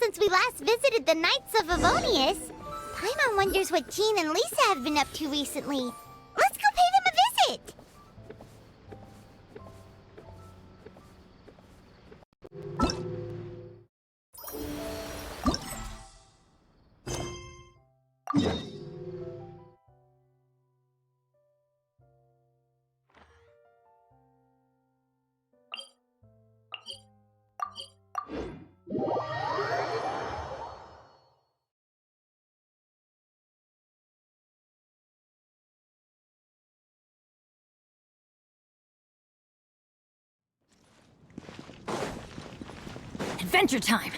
since we last visited the Knights of Avonius. Paimon wonders what Jean and Lisa have been up to recently. Let's go pay them a visit! Adventure time!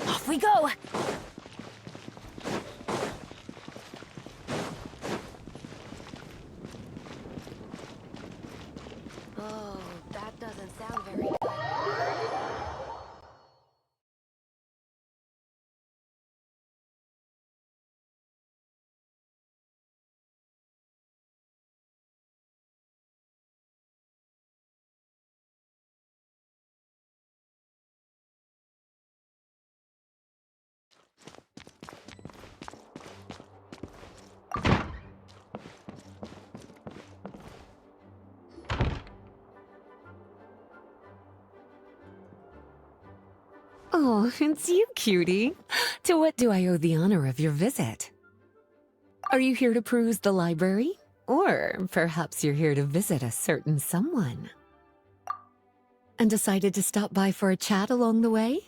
Off we go! Oh, that doesn't sound very good. Oh, it's you, cutie. To what do I owe the honor of your visit? Are you here to peruse the library? Or perhaps you're here to visit a certain someone? And decided to stop by for a chat along the way?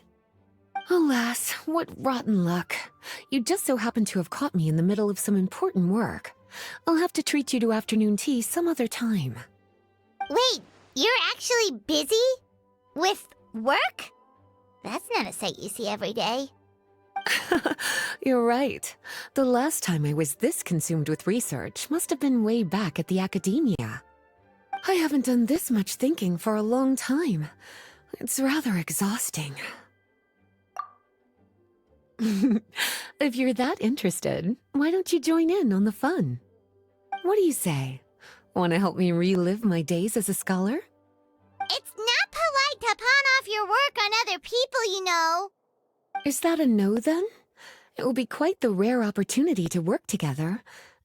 Alas, what rotten luck. You just so happen to have caught me in the middle of some important work. I'll have to treat you to afternoon tea some other time. Wait, you're actually busy? With work? That's not a sight you see every day. You're right. The last time I was this consumed with research must have been way back at the academia. I haven't done this much thinking for a long time. It's rather exhausting. If you're that interested, why don't you join in on the fun? What do you say? Want to help me relive my days as a scholar? It's not polite to pawn off your work on other people, you know. Is that a no, then? It will be quite the rare opportunity to work together,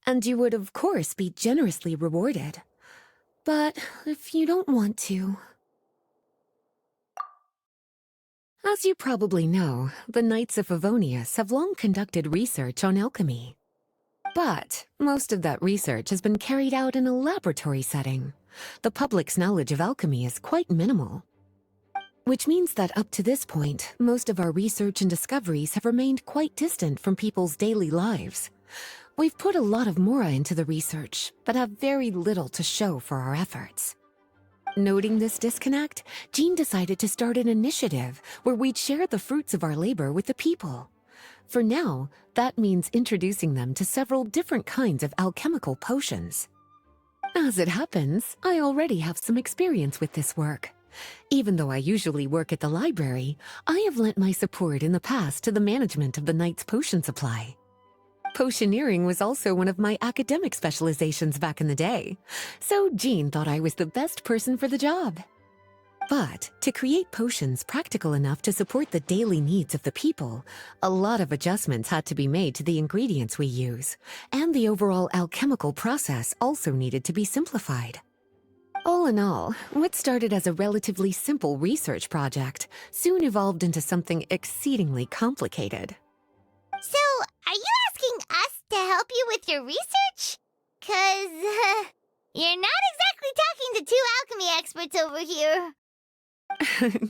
and you would, of course, be generously rewarded. But if you don't want to... As you probably know, the Knights of Avonius have long conducted research on alchemy. But most of that research has been carried out in a laboratory setting. The public's knowledge of alchemy is quite minimal. Which means that up to this point, most of our research and discoveries have remained quite distant from people's daily lives. We've put a lot of mora into the research, but have very little to show for our efforts. Noting this disconnect, Jean decided to start an initiative where we'd share the fruits of our labor with the people. For now, that means introducing them to several different kinds of alchemical potions. As it happens, I already have some experience with this work. Even though I usually work at the library, I have lent my support in the past to the management of the Knight's potion supply. Potioneering was also one of my academic specializations back in the day, so Jean thought I was the best person for the job. But to create potions practical enough to support the daily needs of the people, a lot of adjustments had to be made to the ingredients we use, and the overall alchemical process also needed to be simplified. All in all, what started as a relatively simple research project soon evolved into something exceedingly complicated. So, are you asking us to help you with your research? 'Cause, you're not exactly talking to two alchemy experts over here.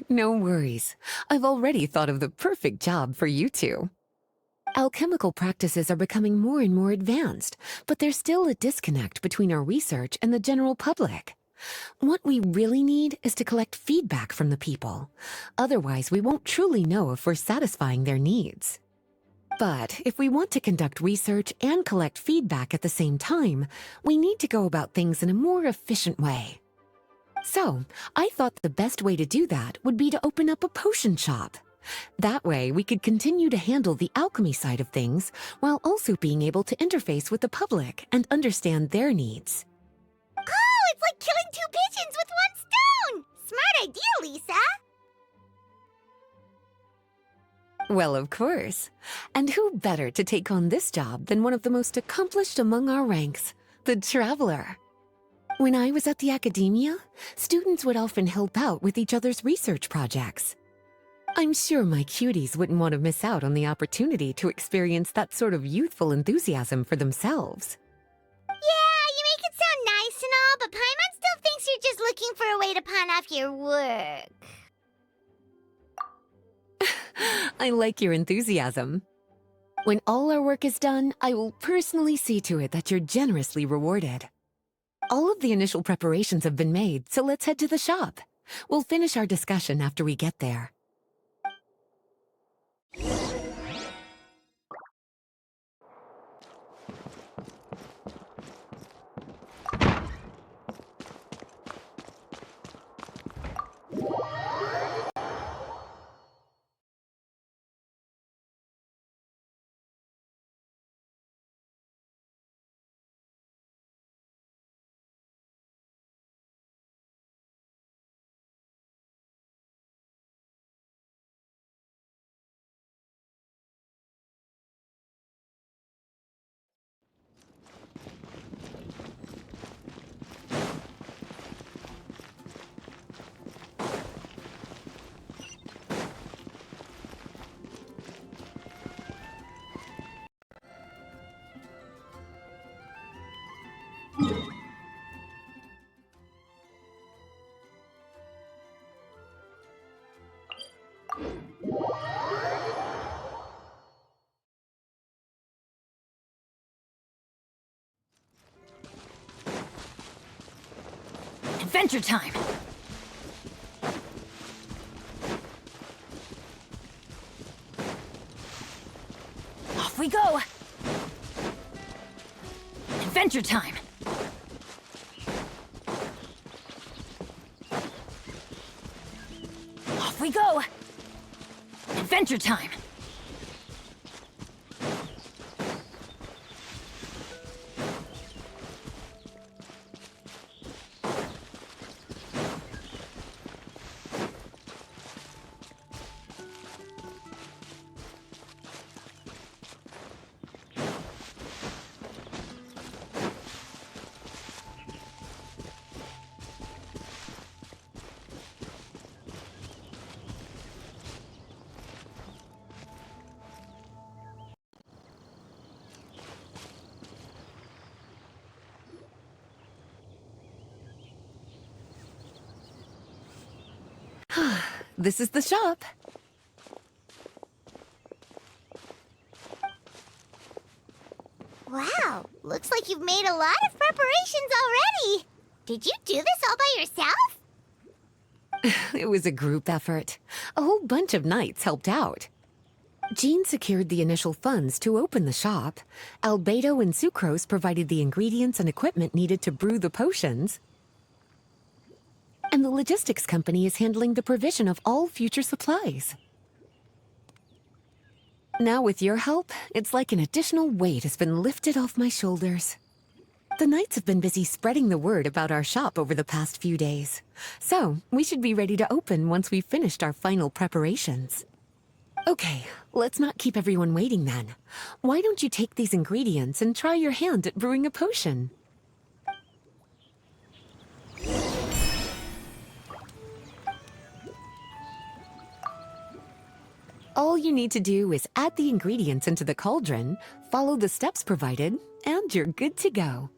No worries. I've already thought of the perfect job for you two. Alchemical practices are becoming more and more advanced, but there's still a disconnect between our research and the general public. What we really need is to collect feedback from the people. Otherwise, we won't truly know if we're satisfying their needs. But if we want to conduct research and collect feedback at the same time, we need to go about things in a more efficient way. So, I thought the best way to do that would be to open up a potion shop. That way, we could continue to handle the alchemy side of things while also being able to interface with the public and understand their needs. Oh, it's like killing two pigeons with one stone! Smart idea, Lisa! Well, of course. And who better to take on this job than one of the most accomplished among our ranks, the Traveler? When I was at the academia, students would often help out with each other's research projects. I'm sure my cuties wouldn't want to miss out on the opportunity to experience that sort of youthful enthusiasm for themselves. Yeah, you make it sound nice and all, but Paimon still thinks you're just looking for a way to pawn off your work. I like your enthusiasm. When all our work is done, I will personally see to it that you're generously rewarded. All of the initial preparations have been made, so let's head to the shop. We'll finish our discussion after we get there. Adventure time! Off we go! Adventure time! Off we go! Adventure time! This is the shop. Wow, looks like you've made a lot of preparations already. Did you do this all by yourself? It was a group effort. A whole bunch of knights helped out. Jean secured the initial funds to open the shop. Beidou and Sucrose provided the ingredients and equipment needed to brew the potions. And the logistics company is handling the provision of all future supplies. Now with your help, it's like an additional weight has been lifted off my shoulders. The knights have been busy spreading the word about our shop over the past few days. So, we should be ready to open once we've finished our final preparations. Okay, let's not keep everyone waiting then. Why don't you take these ingredients and try your hand at brewing a potion? All you need to do is add the ingredients into the cauldron, follow the steps provided, and you're good to go.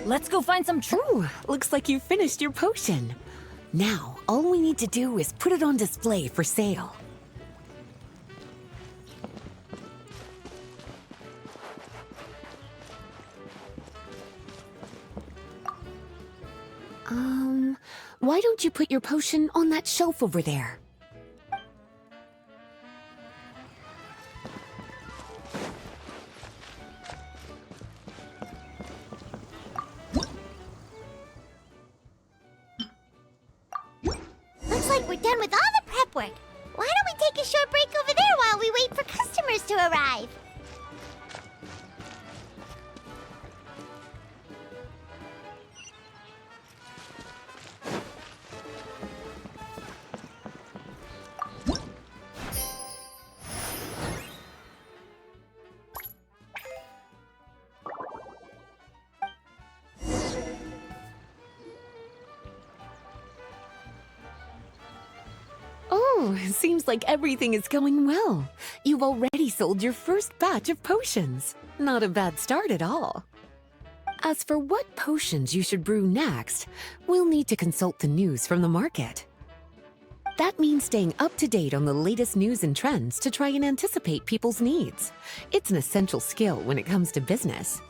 Let's go find some Ooh, looks like you finished your potion. Now, all we need to do is put it on display for sale. Why don't you put your potion on that shelf over there? Looks like we're done with all the prep work. Why don't we take a short break over there while we wait for customers to arrive? Oh, seems like everything is going well. You've already sold your first batch of potions. Not a bad start at all. As for what potions you should brew next, we'll need to consult the news from the market. That means staying up to date on the latest news and trends to try and anticipate people's needs. It's an essential skill when it comes to business.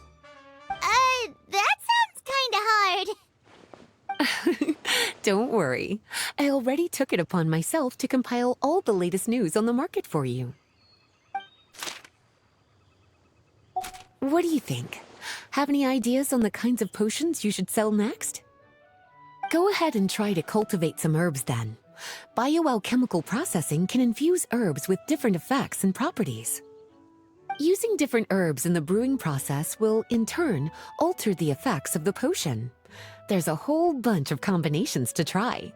That sounds kinda hard. Don't worry. I already took it upon myself to compile all the latest news on the market for you. What do you think? Have any ideas on the kinds of potions you should sell next? Go ahead and try to cultivate some herbs then. Bioalchemical processing can infuse herbs with different effects and properties. Using different herbs in the brewing process will, in turn, alter the effects of the potion. There's a whole bunch of combinations to try.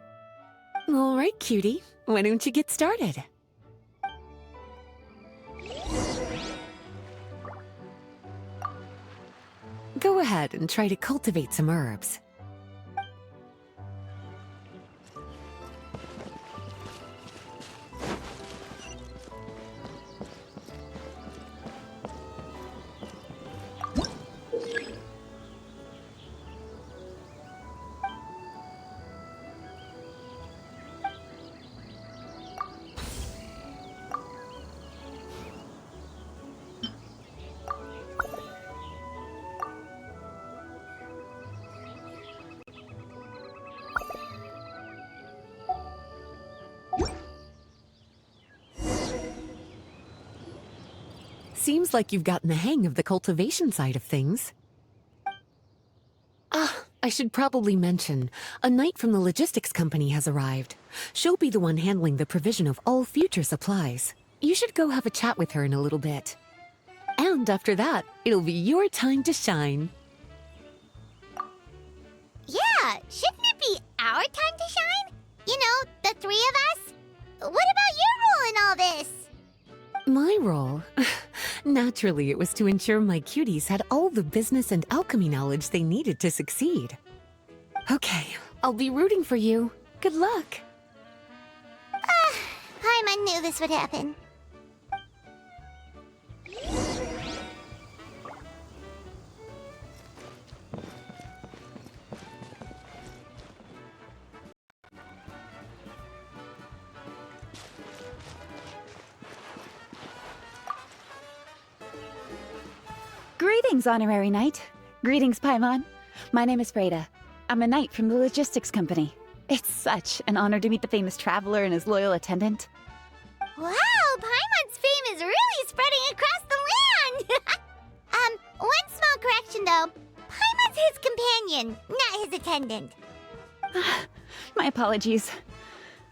All right, cutie, why don't you get started? Go ahead and try to cultivate some herbs. Seems like you've gotten the hang of the cultivation side of things. I should probably mention, a knight from the logistics company has arrived. She'll be the one handling the provision of all future supplies. You should go have a chat with her in a little bit. And after that, it'll be your time to shine. Yeah, shouldn't it be our time to shine? You know, the three of us? What about your role in all this? My role? Naturally, it was to ensure my cuties had all the business and alchemy knowledge they needed to succeed. Okay, I'll be rooting for you. Good luck. Paimon knew this would happen. Greetings, Honorary Knight. Greetings, Paimon. My name is Freda. I'm a knight from the logistics company. It's such an honor to meet the famous traveler and his loyal attendant. Wow, Paimon's fame is really spreading across the land! One small correction though. Paimon's his companion, not his attendant. My apologies.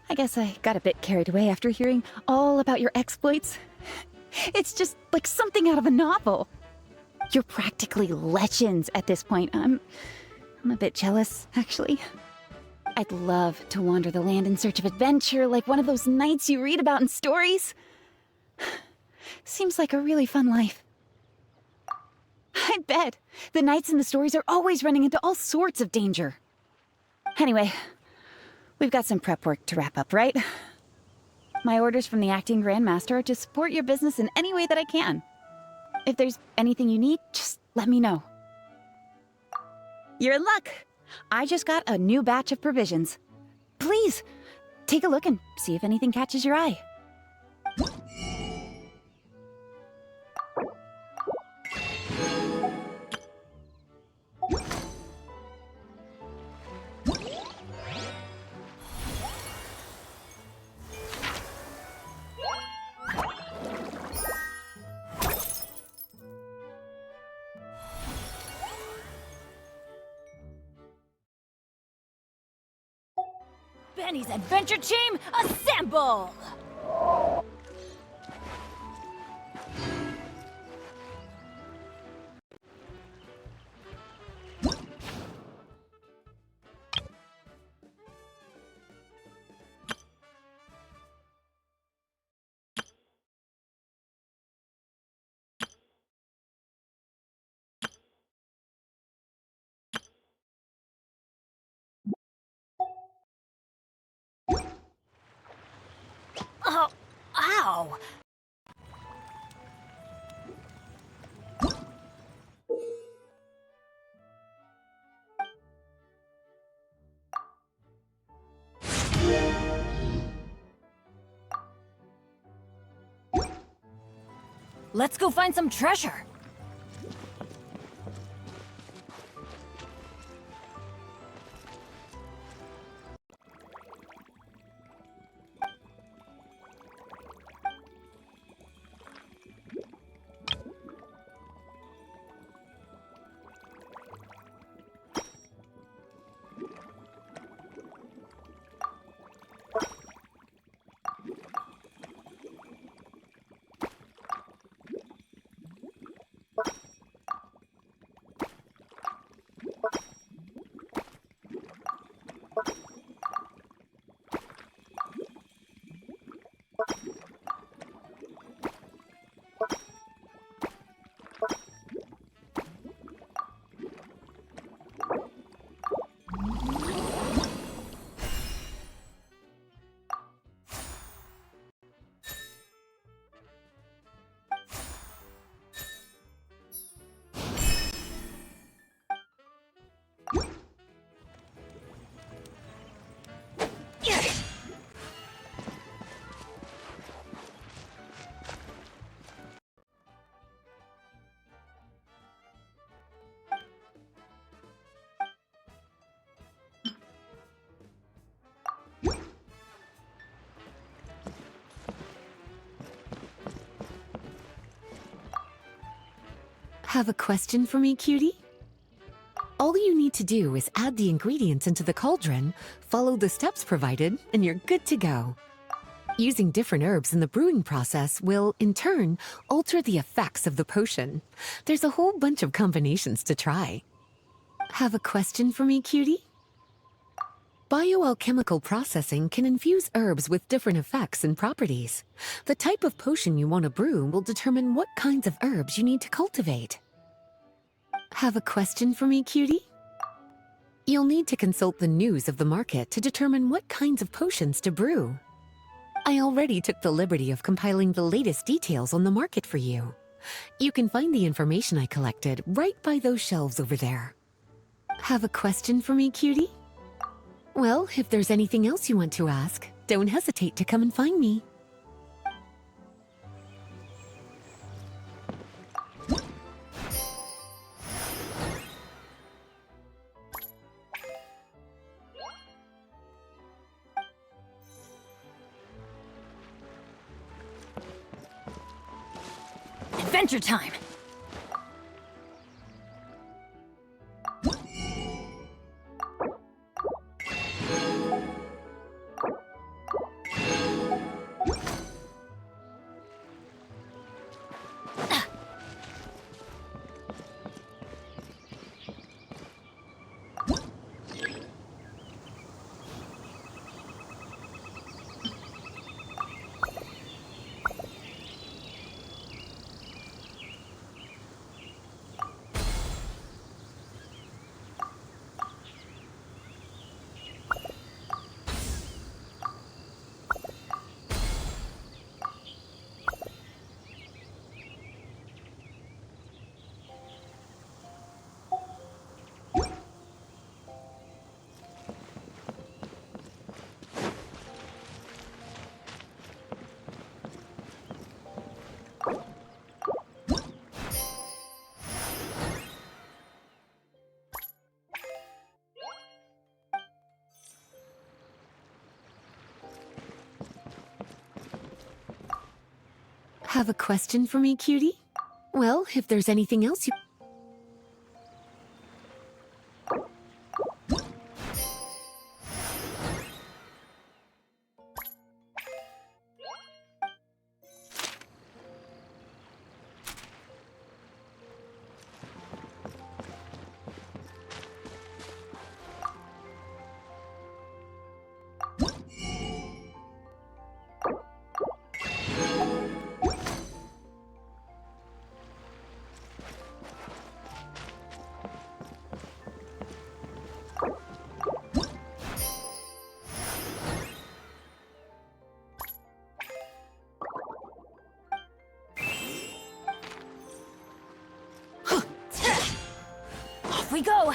I guess I got a bit carried away after hearing all about your exploits. It's just like something out of a novel. You're practically legends at this point. I'm a bit jealous, actually. I'd love to wander the land in search of adventure like one of those knights you read about in stories. Seems like a really fun life. I bet the knights in the stories are always running into all sorts of danger. Anyway, we've got some prep work to wrap up, right? My orders from the acting grandmaster are to support your business in any way that I can. If there's anything you need, just let me know. You're in luck. I just got a new batch of provisions. Please, take a look and see if anything catches your eye. Benny's adventure team, assemble! Oh, ow! Let's go find some treasure. Have a question for me, cutie? All you need to do is add the ingredients into the cauldron, follow the steps provided, and you're good to go. Using different herbs in the brewing process will, in turn, alter the effects of the potion. There's a whole bunch of combinations to try. Have a question for me, cutie? Bioalchemical processing can infuse herbs with different effects and properties. The type of potion you want to brew will determine what kinds of herbs you need to cultivate. Have a question for me, cutie? You'll need to consult the news of the market to determine what kinds of potions to brew. I already took the liberty of compiling the latest details on the market for you. You can find the information I collected right by those shelves over there. Have a question for me, cutie? Well, if there's anything else you want to ask, don't hesitate to come and find me. Adventure time! Have a question for me, cutie? Well, if there's anything else you... Off we go!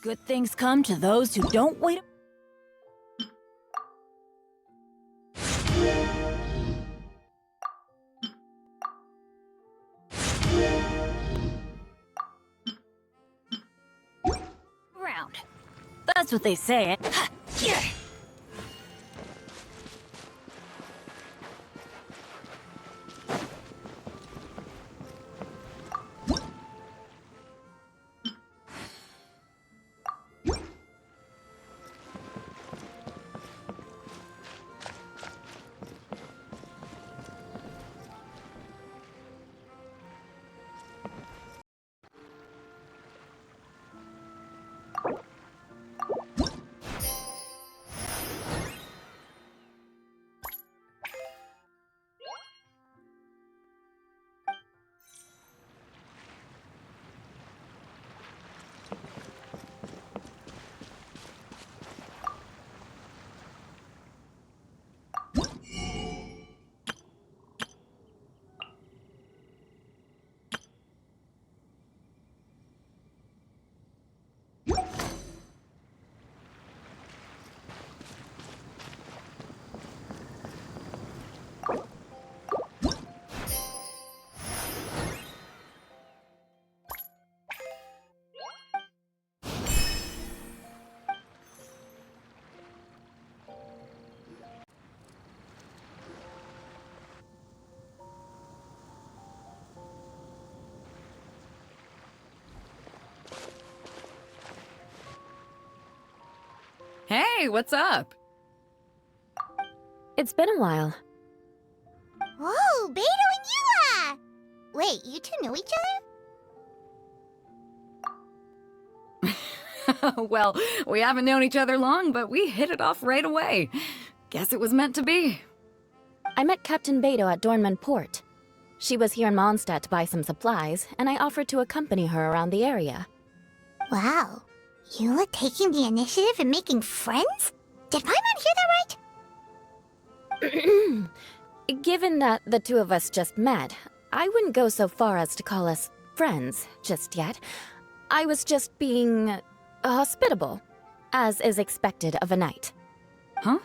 Good things come to those who don't wait. Around. That's what they say. Hey, what's up? It's been a while. Whoa, Beidou and Eula! Wait, you two know each other? Well, we haven't known each other long, but we hit it off right away. Guess it was meant to be. I met Captain Beidou at Dornman Port. She was here in Mondstadt to buy some supplies, and I offered to accompany her around the area. Wow. Eula taking the initiative and making friends? Did Paimon hear that right? Given that the two of us just met, I wouldn't go so far as to call us friends just yet. I was just being hospitable, as is expected of a knight. Huh?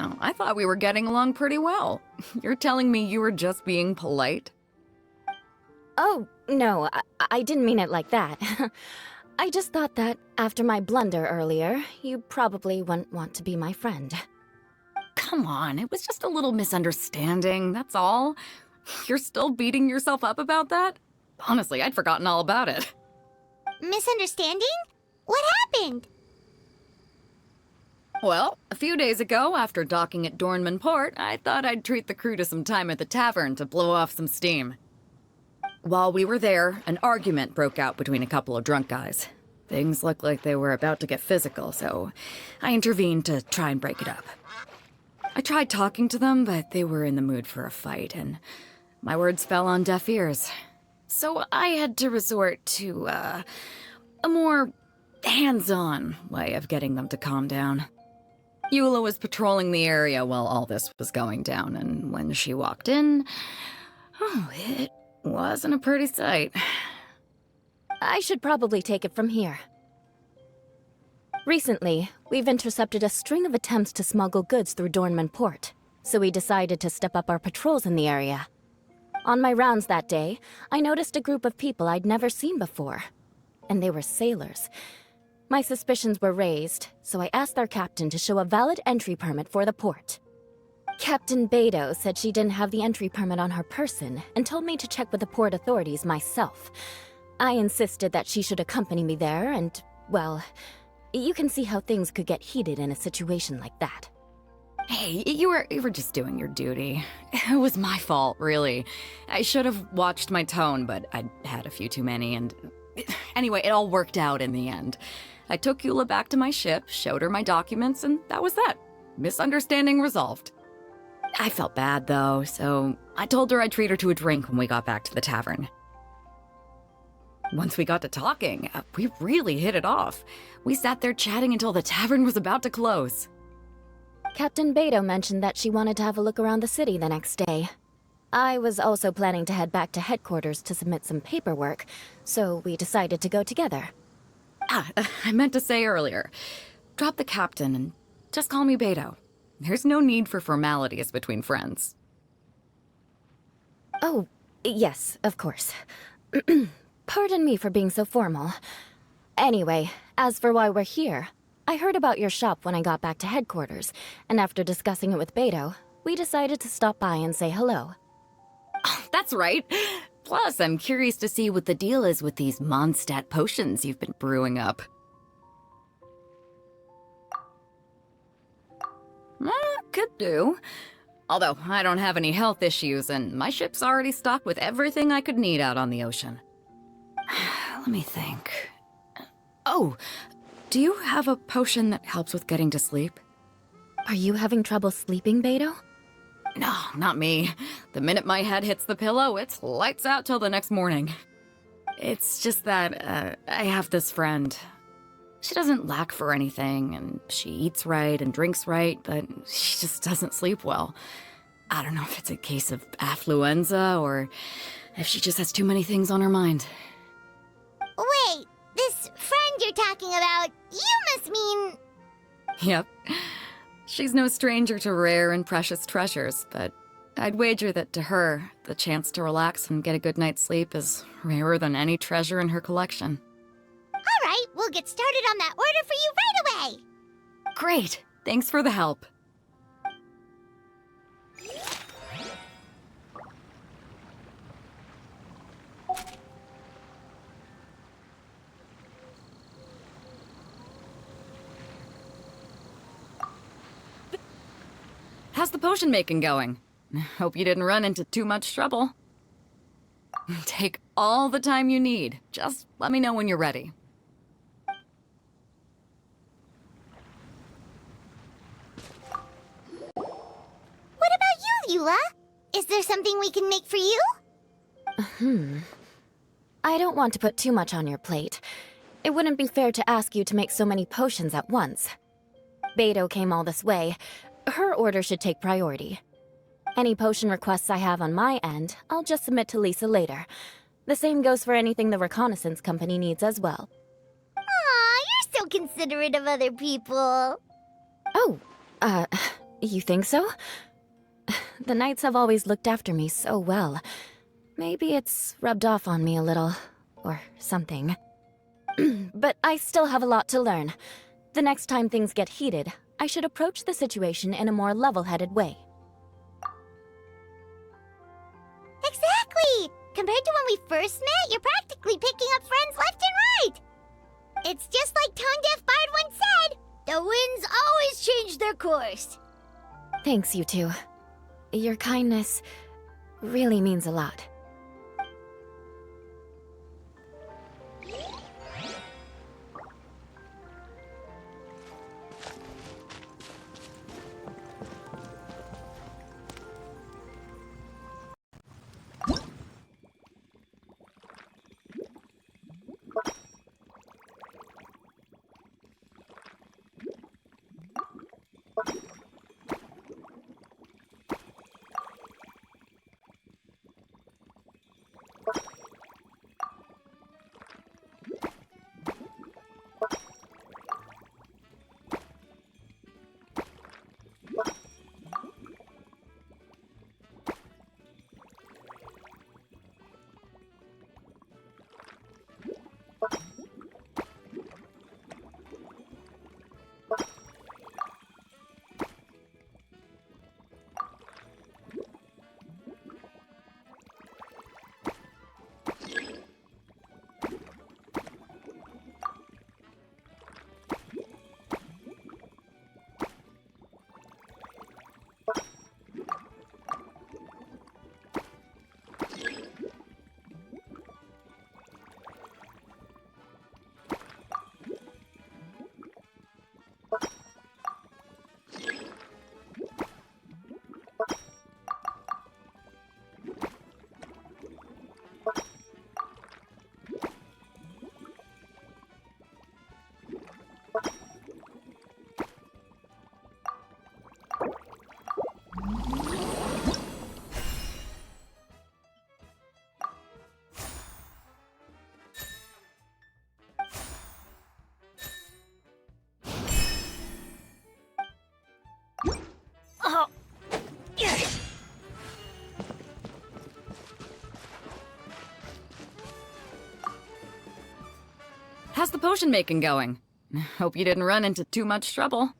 Oh, I thought we were getting along pretty well. You're telling me you were just being polite? Oh, no, I didn't mean it like that. I just thought that after my blunder earlier, you probably wouldn't want to be my friend. Come on, it was just a little misunderstanding, that's all. You're still beating yourself up about that? Honestly, I'd forgotten all about it. Misunderstanding? What happened? Well, a few days ago, after docking at Dornman Port, I thought I'd treat the crew to some time at the tavern to blow off some steam. While we were there, an argument broke out between a couple of drunk guys. Things looked like they were about to get physical, so I intervened to try and break it up. I tried talking to them, but they were in the mood for a fight, and my words fell on deaf ears. So I had to resort to, a more hands-on way of getting them to calm down. Eula was patrolling the area while all this was going down, and when she walked in, it wasn't a pretty sight. I should probably take it from here. Recently, we've intercepted a string of attempts to smuggle goods through Dornman Port, so we decided to step up our patrols in the area. On my rounds that day, I noticed a group of people I'd never seen before, and they were sailors. My suspicions were raised, so I asked their captain to show a valid entry permit for the port. Captain Beidou said she didn't have the entry permit on her person and told me to check with the port authorities myself. I insisted that she should accompany me there and, well, you can see how things could get heated in a situation like that. Hey, you were just doing your duty. It was my fault, really. I should have watched my tone, but I'd had a few too many, and anyway, it all worked out in the end. I took Eula back to my ship, showed her my documents, and that was that. Misunderstanding resolved. I felt bad, though, so I told her I'd treat her to a drink when we got back to the tavern. Once we got to talking, we really hit it off. We sat there chatting until the tavern was about to close. Captain Beidou mentioned that she wanted to have a look around the city the next day. I was also planning to head back to headquarters to submit some paperwork, so we decided to go together. I meant to say earlier. Drop the captain and just call me Beidou. There's no need for formalities between friends. Oh, yes, of course. Pardon me for being so formal. Anyway, as for why we're here, I heard about your shop when I got back to headquarters, and after discussing it with Beidou, we decided to stop by and say hello. Oh, that's right. Plus, I'm curious to see what the deal is with these Mondstadt potions you've been brewing up. Could do. Although, I don't have any health issues, and my ship's already stocked with everything I could need out on the ocean. Let me think. Oh, do you have a potion that helps with getting to sleep? Are you having trouble sleeping, Beidou? No, not me. The minute my head hits the pillow, it's lights out till the next morning. It's just that, I have this friend. She doesn't lack for anything, and she eats right and drinks right, but she just doesn't sleep well. I don't know if it's a case of affluenza, or if she just has too many things on her mind. Wait, this friend you're talking about, you must mean... Yep. She's no stranger to rare and precious treasures, but I'd wager that to her, the chance to relax and get a good night's sleep is rarer than any treasure in her collection. All right, we'll get started on that order for you right away. Great! Thanks for the help. How's the potion making going? Hope you didn't run into too much trouble. Take all the time you need. Just let me know when you're ready. What about you, Eula? Is there something we can make for you? I don't want to put too much on your plate. It wouldn't be fair to ask you to make so many potions at once. Beidou came all this way. Her order should take priority. Any potion requests I have on my end, I'll just submit to Lisa later. The same goes for anything the reconnaissance company needs as well. Aw, you're so considerate of other people. Oh, you think so? The Knights have always looked after me so well. Maybe it's rubbed off on me a little, or something. But I still have a lot to learn. The next time things get heated, I should approach the situation in a more level-headed way. Exactly! Compared to when we first met, you're practically picking up friends left and right. It's just like Tone Deaf Bard once said, the winds always change their course. Thanks, you two. Your kindness really means a lot. how's the potion making going? Hope you didn't run into too much trouble.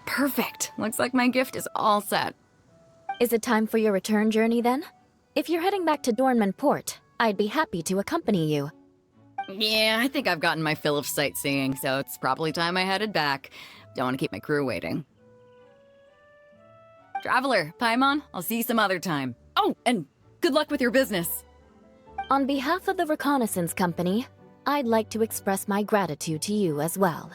Perfect. Looks like my gift is all set. Is it time for your return journey then? If you're heading back to Dornman Port, I'd be happy to accompany you. Yeah, I think I've gotten my fill of sightseeing, so it's probably time I headed back. Don't want to keep my crew waiting. Traveler, Paimon, I'll see you some other time. Oh, and good luck with your business. On behalf of the Reconnaissance Company, I'd like to express my gratitude to you as well.